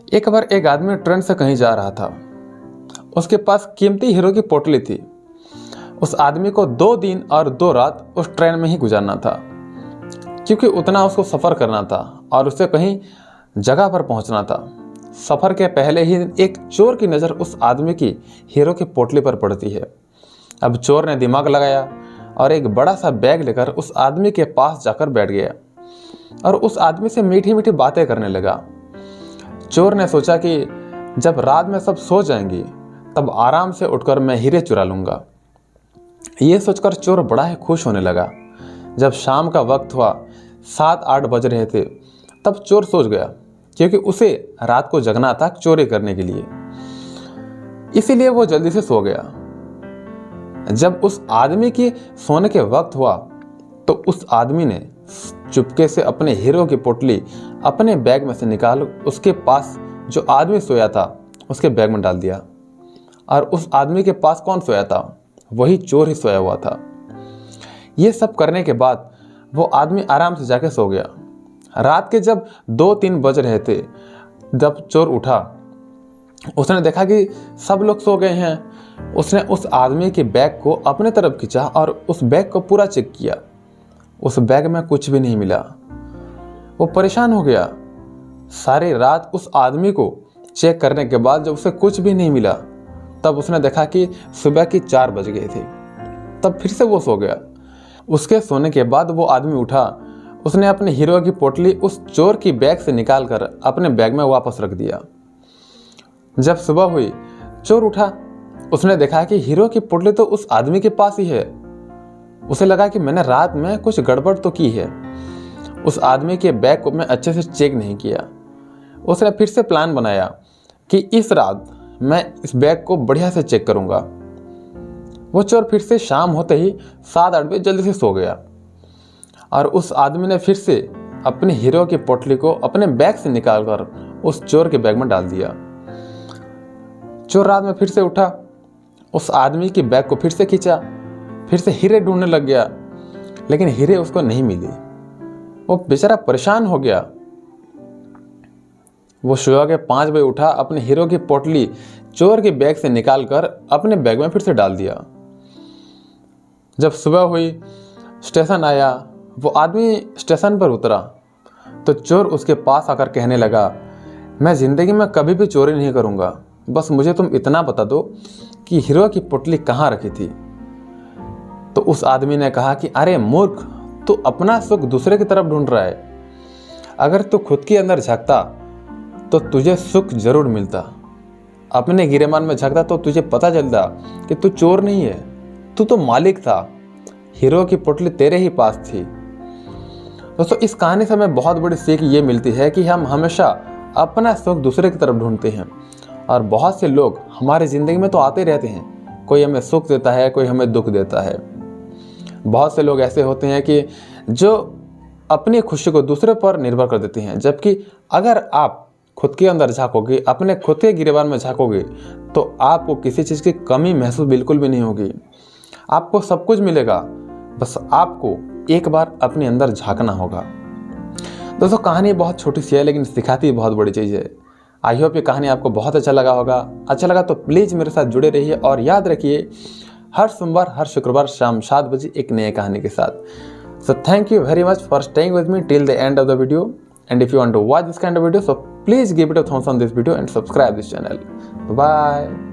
एक बार एक आदमी ट्रेन से कहीं जा रहा था। उसके पास कीमती हीरो की पोटली थी। उस आदमी को 2 दिन और 2 रात उस ट्रेन में ही गुजारना था, क्योंकि उतना उसको सफ़र करना था और उसे कहीं जगह पर पहुंचना था। सफ़र के पहले ही एक चोर की नज़र उस आदमी की हीरो की पोटली पर पड़ती है। अब चोर ने दिमाग लगाया और एक बड़ा सा बैग लेकर उस आदमी के पास जाकर बैठ गया और उस आदमी से मीठी मीठी बातें करने लगा। चोर ने सोचा कि जब रात में सब सो जाएंगी तब आराम से उठकर मैं हीरे चुरा लूँगा। ये सोचकर चोर बड़ा ही खुश होने लगा। जब शाम का वक्त हुआ, 7-8 बज रहे थे, तब चोर सोच गया, क्योंकि उसे रात को जगना था चोरी करने के लिए। इसीलिए वो जल्दी से सो गया। जब उस आदमी की सोने के वक्त हुआ तो उस आदमी ने चुपके से अपने हीरो की पोटली अपने बैग में से निकाल उसके पास जो आदमी सोया था उसके बैग में डाल दिया। और उस आदमी के पास कौन सोया था? वही चोर ही सोया हुआ था। ये सब करने के बाद वो आदमी आराम से जाके सो गया। रात के जब 2-3 बज रहे थे, जब चोर उठा, उसने देखा कि सब लोग सो गए हैं। उसने उस आदमी के बैग को अपने तरफ खींचा और उस बैग को पूरा चेक किया। उस बैग में कुछ भी नहीं मिला। वो परेशान हो गया। सारी रात उस आदमी को चेक करने के बाद जब उसे कुछ भी नहीं मिला, तब उसने देखा कि सुबह की 4 बज गए थे। तब फिर से वो सो गया। उसके सोने के बाद वो आदमी उठा। उसने अपने हीरो की पोटली उस चोर की बैग से निकालकर अपने बैग में वापस रख दिया। जब सुबह हुई, चोर उठा। उसने देखा कि हीरो की पोटली तो उस आदमी के पास ही है। उसे लगा कि मैंने रात में कुछ गड़बड़ तो की है। उस आदमी के बैग को मैं अच्छे से चेक नहीं किया। उसने फिर से प्लान बनाया कि इस रात मैं इस बैग को बढ़िया से चेक करूंगा। वो चोर फिर से शाम होते ही 7-8 बजे जल्दी से सो गया और उस आदमी ने फिर से अपने हीरो की पोटली को अपने बैग से निकालकर उस चोर के बैग में डाल दिया। चोर रात में फिर से उठा, उस आदमी की बैग को फिर से खींचा, फिर से हीरे ढूंढने लग गया, लेकिन हीरे उसको नहीं मिली। वो बेचारा परेशान हो गया। वो सुबह के 5 बजे उठा, अपने हीरो की पोटली चोर के बैग से निकालकर अपने बैग में फिर से डाल दिया। जब सुबह हुई, स्टेशन आया, वो आदमी स्टेशन पर उतरा तो चोर उसके पास आकर कहने लगा, मैं ज़िंदगी में कभी भी चोरी नहीं करूँगा, बस मुझे तुम इतना बता दो कि हीरो की पोटली कहाँ रखी थी। तो उस आदमी ने कहा कि अरे मूर्ख, तू अपना सुख दूसरे की तरफ ढूंढ रहा है। अगर तू खुद के अंदर झांकता तो तुझे सुख जरूर मिलता। अपने गिरेबान में झांकता तो तुझे पता चलता कि तू चोर नहीं है, तू तो मालिक था। हीरो की पोटली तेरे ही पास थी। दोस्तों, इस कहानी से हमें बहुत बड़ी सीख ये मिलती है कि हम हमेशा अपना सुख दूसरे की तरफ ढूंढते हैं। और बहुत से लोग हमारी ज़िंदगी में तो आते रहते हैं, कोई हमें सुख देता है, कोई हमें दुख देता है। बहुत से लोग ऐसे होते हैं कि जो अपनी खुशी को दूसरे पर निर्भर कर देते हैं, जबकि अगर आप खुद के अंदर झांकोगे, अपने खुद के गिरेबान में झांकोगे, तो आपको किसी चीज़ की कमी महसूस बिल्कुल भी नहीं होगी। आपको सब कुछ मिलेगा, बस आपको एक बार अपने अंदर झांकना होगा। दोस्तों, कहानी बहुत छोटी सी है, लेकिन सिखाती बहुत बड़ी चीज़ है। आई होप ये कहानी आपको बहुत अच्छा लगा होगा। अच्छा लगा तो प्लीज़ मेरे साथ जुड़े रहिए और याद रखिए, हर सोमवार, हर शुक्रवार शाम 7 बजे एक नए कहानी के साथ। So thank you very much for staying with me till the end of the video. And if you want to watch this kind of video, so please give it a thumbs on this video and subscribe this channel. Bye bye.